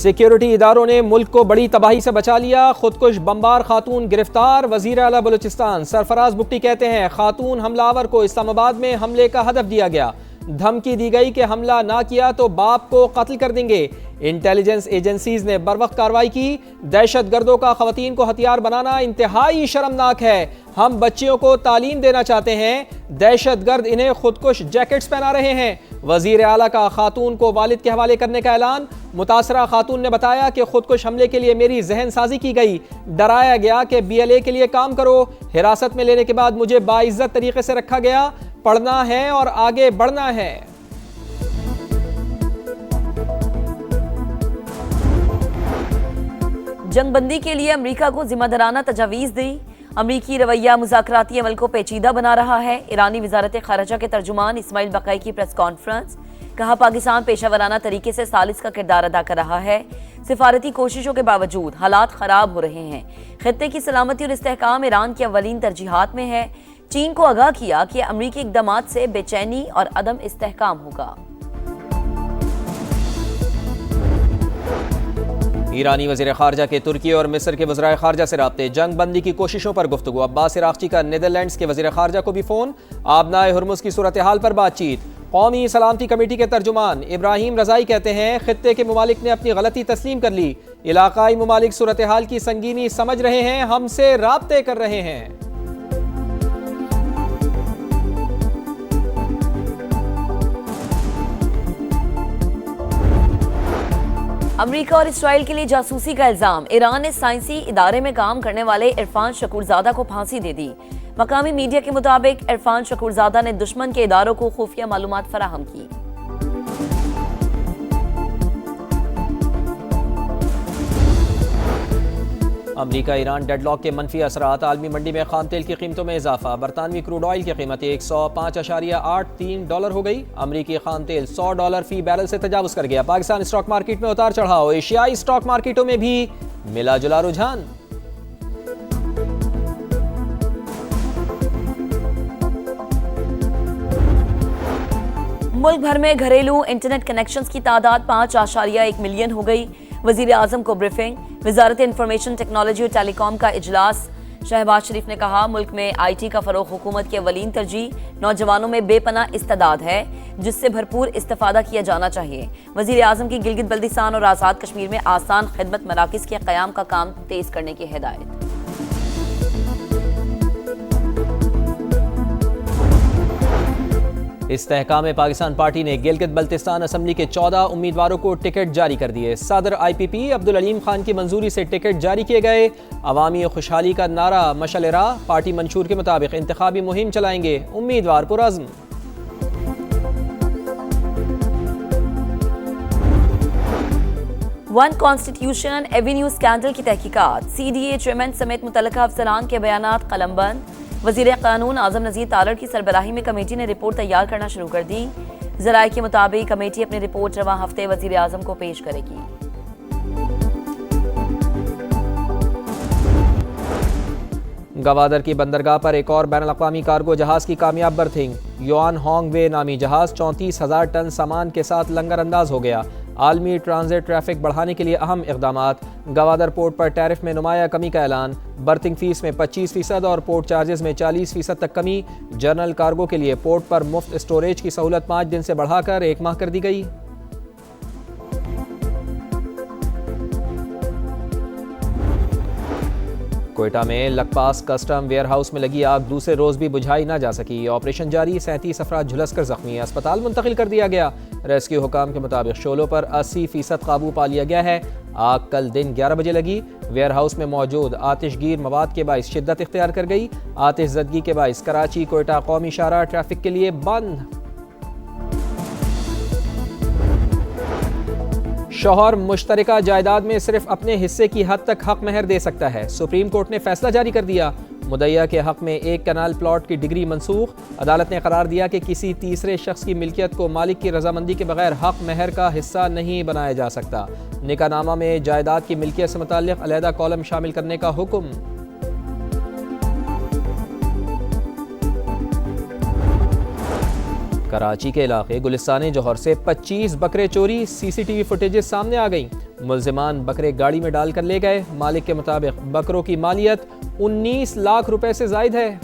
Security इदारों ने मुल्क को बड़ी तबाही से बचा लिया। खुदकुश बमबार खातून गिरफ्तार। वजीर आला बलूचिस्तान सरफराज बुगटी कहते हैं खातून हमलावर को इस्लामाबाद में हमले का हदफ दिया गया। धमकी दी गई कि हमला ना किया तो बाप को कत्ल कर देंगे। इंटेलिजेंस एजेंसीज ने बरवक्त कार्रवाई की। दहशत गर्दों का खवातीन को हथियार बनाना इंतहाई शर्मनाक है। हम बच्चियों को तालीम देना चाहते हैं, दहशत गर्द इन्हें खुदकुश जैकेट्स पहना रहे हैं। वजीर आला का खातून को वालिद के हवाले करने का ऐलान। मुतासरा खातून ने बताया कि खुदकुश हमले के लिए मेरी जहन साजी की गई, डराया गया कि BLA के लिए काम करो। हिरासत में लेने के बाद मुझे बाइज्जत तरीके से रखा गया। पढ़ना है और आगे बढ़ना है। जंगबंदी के लिए अमेरिका को जिम्मेदाराना तजावीज दी। अमरीकी रवैया मुज़ाकराती अमल को पेचीदा बना रहा है। ईरानी वजारत खारजा के तर्जुमान इस्माइल बकाई की प्रेस कॉन्फ्रेंस। कहा पाकिस्तान पेशावराना तरीके से सालिस का किरदार अदा कर रहा है। सिफारती कोशिशों के बावजूद हालात खराब हो रहे हैं। खित्ते की सलामती और इस्तेहकाम ईरान की अव्वलीन तरजीहात में है। चीन को आगाह किया कि अमरीकी इक़दामात से बेचैनी और अदम इस्तेहकाम होगा। ईरानी वज़ीर ख़ारजा के तुर्की और मिस्र के वज़राए ख़ारजा से राब्ते। जंग बंदी की कोशिशों पर गुफ्तगू। अब्बास इराक़ची का नीदरलैंड्स के वज़ीर ख़ारजा को भी फ़ोन। आबनाए हुर्मुज़ की सूरत हाल पर बातचीत। कौमी सलामती कमेटी के तर्जुमान इब्राहिम रज़ाई कहते हैं खित्ते के ममालिक ने अपनी गलती तस्लीम कर ली। इलाक़ाई ममालिक सूरत हाल की संगीनी समझ रहे हैं, हमसे राब्ते कर रहे हैं। अमेरिका और इसराइल के लिए जासूसी का इल्जाम। ईरान ने साइंसी इदारे में काम करने वाले इरफान शकूरजादा को फांसी दे दी। मकामी मीडिया के मुताबिक इरफान शकूरजादा ने दुश्मन के इदारों को खुफिया मालूमात फराहम की। अमरीका ईरान डेडलॉक के मनफी असरात। आलमी मंडी में खाम तेल की कीमतों में इजाफा। बरतानवी क्रूड ऑयल की कीमत $105.83 हो गई। अमरीकी खाम तेल $100 फी बैरल से तजावुज कर गया। पाकिस्तान स्टॉक मार्केट में उतार चढ़ाव। एशियाई स्टॉक मार्केटों में भी मिला जुला रुझान। मुल्क भर में घरेलू इंटरनेट कनेक्शंस की तादाद 5.1 मिलियन हो गई। वजीर आजम को ब्रीफिंग। वजारत इंफॉर्मेशन टेक्नोलॉजी और टेलीकॉम का इजलास। शहबाज शरीफ ने कहा मुल्क में IT का फरोग हुकूमत की अवलीन तरजीह। नौजवानों में बेपना इस्तेदाद है जिससे भरपूर इस्तेफादा किया जाना चाहिए। वजीर आजम की गिलगित बल्दिस्तान और आज़ाद कश्मीर में आसान खिदमत मराकिज़ के क़याम का काम तेज करने की हिदायत। इस्तेहकाम पाकिस्तान पार्टी ने गिलगित बल्तिस्तान असम्बली के 14 उम्मीदवारों को टिकट जारी कर दिए। सदर IPP अब्दुल अलीम खान की मंजूरी से टिकट जारी किए गए। अवामी खुशहाली का नारा मशअल राह। पार्टी मंशूर के मुताबिक इंतखाबी मुहिम चलाएंगे। उम्मीदवार पुरअज़्म। वन कॉन्स्टिट्यूशन एवेन्यू स्कैंडल की तहकीकात। CDA चेयरमैन समेत मुतल्लिका अफसरान के बयानात कलमबंद। वज़ीर कानून आज़म नज़ीर तारड़ की सरबराही में कमेटी ने रिपोर्ट तैयार करना शुरू कर दी। ज़राए के मुताबिक कमेटी अपनी रिपोर्ट रवां हफ्ते वज़ीर आज़म को पेश करेगी। गवादर की बंदरगाह पर एक और बैनुल अक़वामी कार्गो जहाज़ की कामयाब बर्थिंग। युआन होंग वे नामी जहाज़ 34,000 टन सामान के साथ लंगर अंदाज हो गया। आलमी ट्रांजिट ट्रैफिक बढ़ाने के लिए अहम इक़दामात। गवादर पोर्ट पर टैरिफ में नुमाया कमी का ऐलान। बर्थिंग फीस में 25% और पोर्ट चार्जेस में 40% तक कमी। जनरल कार्गो के लिए पोर्ट पर मुफ्त स्टोरेज की सहूलत 5 दिन से बढ़ाकर 1 माह कर दी गई। कोयटा में लखपास कस्टम वेयर हाउस में लगी आग दूसरे रोज भी बुझाई ना जा सकी। ऑपरेशन जारी। 37 अफराद झुलस कर जख्मी। अस्पताल मुंतकिल कर दिया गया। रेस्क्यू हुकाम के मुताबिक शोलों पर 80% काबू पा लिया गया है। आग कल दिन 11 बजे लगी। वेयर हाउस में मौजूद आतिशगीर मवाद के बाइस शिद्दत इख्तियार कर गई। आतिशज़दगी के बाइस कराची कोयटा कौमी शाहराह ट्रैफिक के लिए बंद। शौहर मुश्तरका जायदाद में सिर्फ अपने हिस्से की हद तक हक महर दे सकता है। सुप्रीम कोर्ट ने फैसला जारी कर दिया। मुद्दइया के हक में एक कनाल प्लॉट की डिग्री मनसूख। अदालत ने करार दिया कि किसी तीसरे शख्स की मिल्कियत को मालिक की रजामंदी के बगैर हक महर का हिस्सा नहीं बनाया जा सकता। निकाहनामा में जायदाद की मिल्कियत से मुताल्लिक अलहदा कॉलम शामिल करने का हुक्म। कराची के इलाके गुलिस्तान जौहर से 25 बकरे चोरी, सीसीटीवी फुटेजेस सामने आ गई। मुल्जिमान बकरे गाड़ी में डालकर ले गए। मालिक के मुताबिक बकरों की मालियत 19 लाख रुपए से जायद है।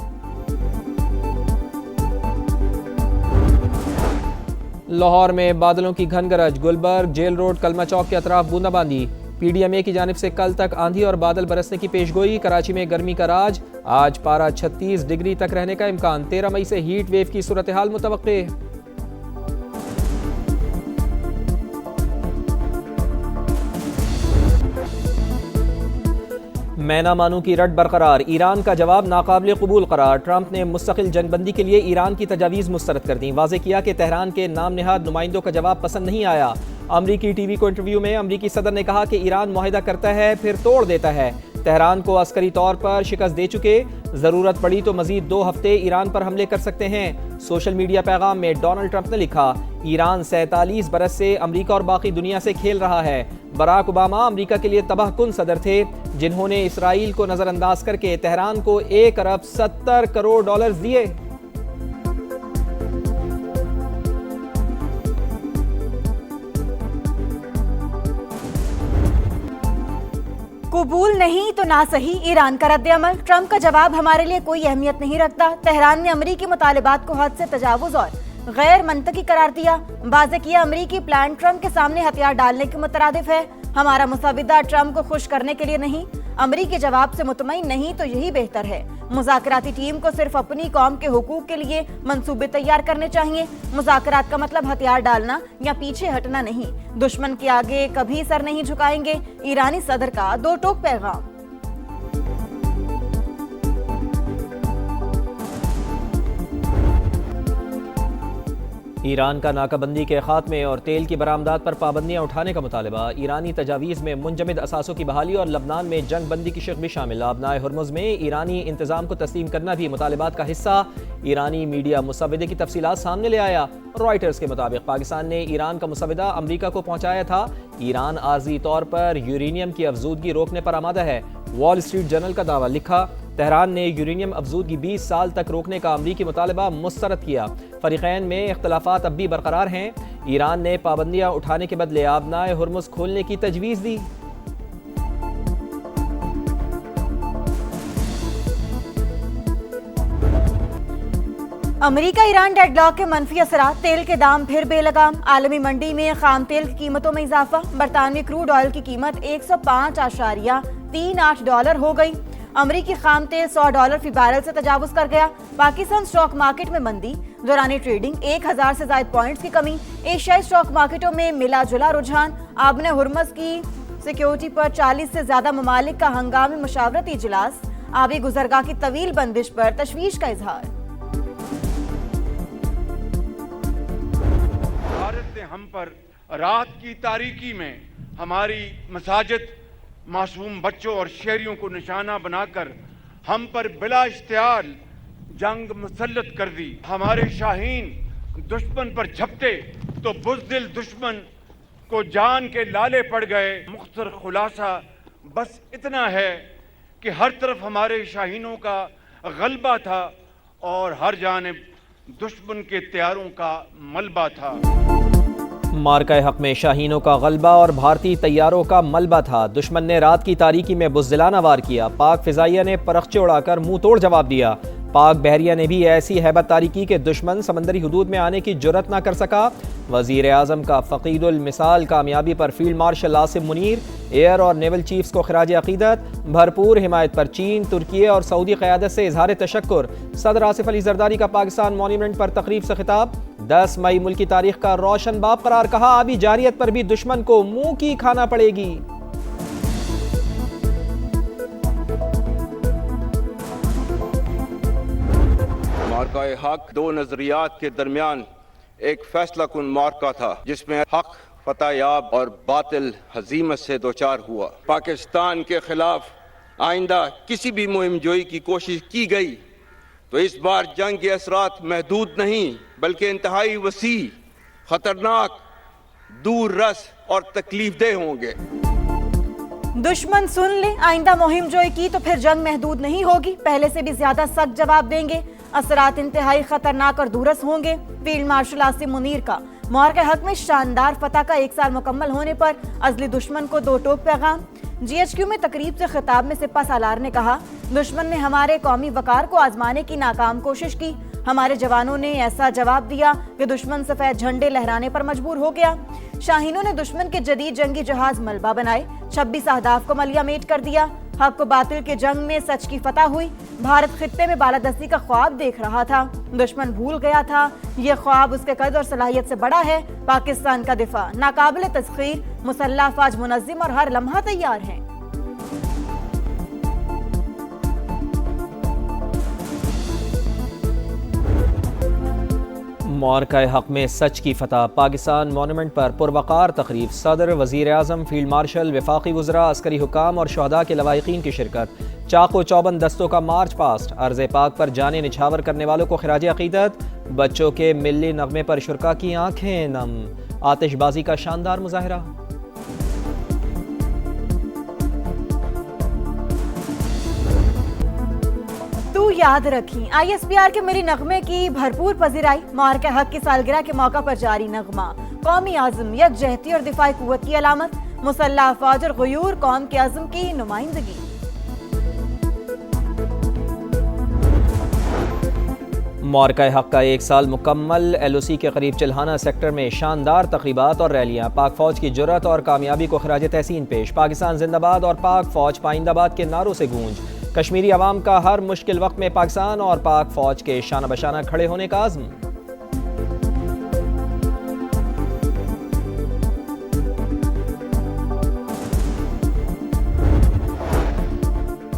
लाहौर में बादलों की घन गरज, गुलबर्ग, जेल रोड, कलमा चौक के अतराफ बूंदाबांदी। पीडीएमए की जानिब से कल तक आंधी और बादल बरसने की पेशगोई। कराची में गर्मी का राज, आज पारा 36 डिग्री तक रहने का इम्कान। 13 मई से हीट वेव की सूरत हाल मुतवक्के। मैं ना मानूं की रट बरकरार, ईरान का जवाब नाकाबिल कबूल करार। ट्रंप ने मुस्तकिल जंगबंदी के लिए ईरान की तजावीज़ मुस्तरद कर दी। वाज़ेह किया कि तेहरान के नाम निहाद नुमाइंदों का जवाब पसंद नहीं आया। अमरीकी टीवी को इंटरव्यू में अमरीकी सदर ने कहा कि ईरान मुआहिदा करता है फिर तोड़ देता है। तेहरान को अस्करी तौर पर शिकस्त दे चुके, ज़रूरत पड़ी तो मजीद 2 हफ्ते ईरान पर हमले कर सकते हैं। सोशल मीडिया पैगाम में डोनाल्ड ट्रंप ने लिखा, ईरान 47 बरस से अमरीका और बाकी दुनिया से खेल रहा है। बराक ओबामा अमरीका के लिए तबाह कुन सदर थे, जिन्होंने इसराइल को नज़रअंदाज करके तेहरान को 1 अरब 70 करोड़ डॉलर दिए। कबूल नहीं तो ना सही, ईरान का रद्द-ए-अमल। ट्रंप का जवाब हमारे लिए कोई अहमियत नहीं रखता। तेहरान ने अमरीकी मुतालिबात को हद से तजावुज और गैर मंतकी करार दिया। वाज़ेह किया, अमरीकी प्लान ट्रंप के सामने हथियार डालने के मुतरादिफ है। हमारा मुसविदा ट्रंप को खुश करने के लिए नहीं, अमरीकी जवाब से मुतमईन नहीं तो यही बेहतर है। मुज़ाकराती टीम को सिर्फ अपनी कौम के हुकूक के लिए मंसूबे तैयार करने चाहिए। मुज़ाकरात का मतलब हथियार डालना या पीछे हटना नहीं। दुश्मन के आगे कभी सर नहीं झुकाएंगे। ईरानी सदर का 2 टोक पैगाम। ईरान का नाकाबंदी के खात्मे और तेल की बरामदात पर पाबंदियां उठाने का मुतालबा। ईरानी तजावीज़ में मुंजमद असासों की बहाली और लबनान में जंग बंदी की शिक भी शामिल। आबनाए हुर्मुज़ में ईरानी इंतज़ाम को तस्लीम करना भी मुतालबात का हिस्सा। ईरानी मीडिया मुसविदे की तफसीलात सामने ले आया। रॉयटर्स के मुताबिक पाकिस्तान ने ईरान का मुसविदा अमरीका को पहुँचाया था। ईरान आर्जी तौर पर यूरेनियम की अफजूदगी रोकने पर आमादा है। वॉल स्ट्रीट जर्नल का दावा, लिखा, तेहरान ने यूरेनियम अफजूदगी 20 साल तक रोकने का अमरीकी मुतालबा मुस्तरद किया। फरीकैन में इख्तलाफात अब भी बरकरार हैं। ईरान ने पाबंदियां उठाने के बदले आबनाए हुर्मुज़ खोलने की तजवीज़ दी। अमेरिका ईरान डेडलॉक के मनफी असरात, तेल के दाम फिर बेलगाम। आलमी मंडी में खाम तेल की कीमतों में इजाफा। बरतानवी क्रूड ऑयल की कीमत 105.38 डॉलर हो गई। अमरीकी खाम तेल $100 फी बैरल से तजावुज कर गया। पाकिस्तान स्टॉक मार्केट में मंदी, दौरान ट्रेडिंग 1000 से ज्यादा पॉइंट्स की कमी। एशियाई स्टॉक मार्केटों में मिला जुला रुझान। आबने हुर्मुज़ की सिक्योरिटी पर 40 से ज्यादा ममालिक का हंगामी मशावरती इजलास। आबी गुजरगाह की तवील बंदिश पर तशवीश का इजहार। भारत ने हम पर रात की तारीकी में हमारी मसाजिद, मासूम बच्चों और शहरियों को निशाना बनाकर हम पर बिला इश्तियार जंग मुसल्लत कर दी। हमारे शाहीन दुश्मन पर झपटे तो बुज़दिल दुश्मन को जान के लाले पड़ गए। मुख्तर खुलासा बस इतना है कि हर तरफ हमारे शाहीनों का गलबा था और हर जानिब दुश्मन के तैयारों का मलबा था। मार्का हक में शाहीनों का गलबा और भारतीय तैयारों का मलबा था। दुश्मन ने रात की तारीकी में बुज़दिलाना वार किया। पाक फिजाइया ने परख्चे उड़ाकर मुंह तोड़ जवाब दिया। पाक बहरिया ने भी ऐसी हैबत तारीकी के दुश्मन समंदरी हुदूद में आने की जुर्रत न कर सका। वज़ीर आज़म का फ़क़ीदुल मिसाल कामयाबी पर field marshal Asim Munir, air और नेवल चीफ्स को खिराज अक़ीदत। भरपूर हिमायत पर चीन, तुर्की और सऊदी क़यादत से इजहार तशक्कुर। सदर आसिफ अली ज़रदारी का पाकिस्तान मॉन्यूमेंट पर तकरीब से खिताब। 10 मई मुल्क की तारीख का रोशन बाब करार, कहा अभी जारियत पर भी दुश्मन को मुंह की खाना पड़ेगी। मार्का हक 2 नजरियात के दरमियान एक फैसला कुन मार्का था, जिसमें हक फतहयाब और बातिल हजीमत से दोचार हुआ। पाकिस्तान के खिलाफ आइंदा किसी भी मुहिम जोई की कोशिश की गई तो इस बार जंग के असरात महदूद नहीं बल्कि इंतहाई वसी, खतरनाक, दूर रस और तकलीफदेह होंगे। दुश्मन सुन ले, आइंदा मुहिम जोई की तो फिर जंग महदूद नहीं होगी, पहले से भी ज्यादा सख्त जवाब देंगे। असरात इंतहाई खतरनाक और दूरस होंगे। फील्ड मार्शल आसिम मुनीर का मार्के हक में शानदार फतह का 1 साल मुकम्मल होने पर अजली दुश्मन को 2 टोक पैगाम। GHQ में तकरीब से खिताब में सिपा सालार ने कहा, दुश्मन ने हमारे कौमी वकार को आजमाने की नाकाम कोशिश की। हमारे जवानों ने ऐसा जवाब दिया कि दुश्मन सफेद झंडे लहराने पर मजबूर हो गया। शाहीनों ने दुश्मन के जदीद जंगी जहाज मलबा बनाए, 26 अहदाफ को मलियामेट कर दिया। हक को बातिल के जंग में सच की फतह हुई। भारत खित्ते में बालादस्ती का ख्वाब देख रहा था, दुश्मन भूल गया था। ये ख्वाब उसके कद और सलाहियत से बड़ा है। पाकिस्तान का दिफा नाकाबिल तस्खीर, मुसल्लह अफवाज मुनज़्ज़िम और हर लम्हा तैयार हैं। मार्का हक में सच की फतह। पाकिस्तान मॉन्यूमेंट पर पुरवकार तकरीब। सदर, वज़ीर आज़म, फील्ड मार्शल, वफाकी वज़रा, अस्करी हुकाम और शहदा के लवाहिकीन की शिरकत। चाको चौबंद दस्तों का मार्च पास्ट। अर्ज़ पाक पर जाने निछावर करने वालों को खिराज अकीदत। बच्चों के मिल्ली नगमे पर शुरा की आंखें नम। आतिशबाजी का शानदार मुजाहरा। तू याद रखी ISPR के मेरी नगमे की भरपूर पजीराई। मार्के हक की सालगिरह के मौका पर जारी नगमा कौमी आज़म, यकजहती और दिफाई कुव्वत की अलामत। मुसल्लह अफवाज और गयूर कौम के आज़म की नुमाइंदगी। मार्का हक का 1 साल मुकम्मल। LOC के करीब चिल्हाना सेक्टर में शानदार तकरीबात और रैलियां। पाक फौज की जुर्रत और कामयाबी को खिराज तहसीन पेश। पाकिस्तान जिंदाबाद और पाक फौज पाइंदाबाद के नारों से गूंज। कश्मीरी अवाम का हर मुश्किल वक्त में पाकिस्तान और पाक फौज के शाना बशाना खड़े होने का आज़म।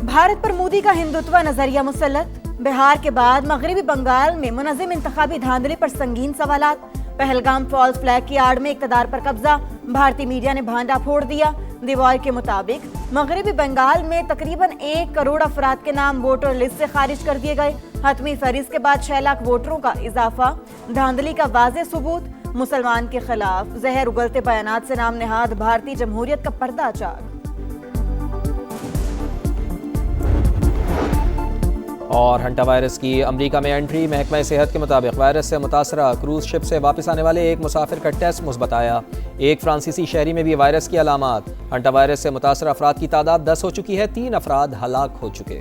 भारत पर मोदी का हिंदुत्व नजरिया मुसल्लत। बिहार के बाद मगरबी बंगाल में मुनज़्ज़िम इंतखाबी धांधली पर संगीन सवालात। पहलगाम फॉल्स फ्लैग की आड़ में इक़्तिदार पर कब्जा। भारतीय मीडिया ने भांडा फोड़ दिया। दीवार के मुताबिक मगरबी बंगाल में तकरीबन 1 करोड़ अफराद के नाम वोटर लिस्ट से खारिज कर दिए गए। हतमी फहरिस्त के बाद 6 लाख वोटरों का इजाफा। धांधली का वाज़ेह सबूत। मुसलमान के खिलाफ जहर उगलते बयानात से नाम नेहाद भारतीय जमहूरियत का पर्दा चाक। और हंटा वायरस की अमेरिका में एंट्री। महकमा सेहत के मुताबिक वायरस से मुतासरा क्रूज शिप से वापस आने वाले एक मुसाफिर का टेस्ट मुस्बत आया। एक फ्रांसीसी शहरी में भी वायरस की अलामात। हंटा वायरस से मुतासरा अफराद की तादाद 10 हो चुकी है। 3 अफराद हलाक हो चुके।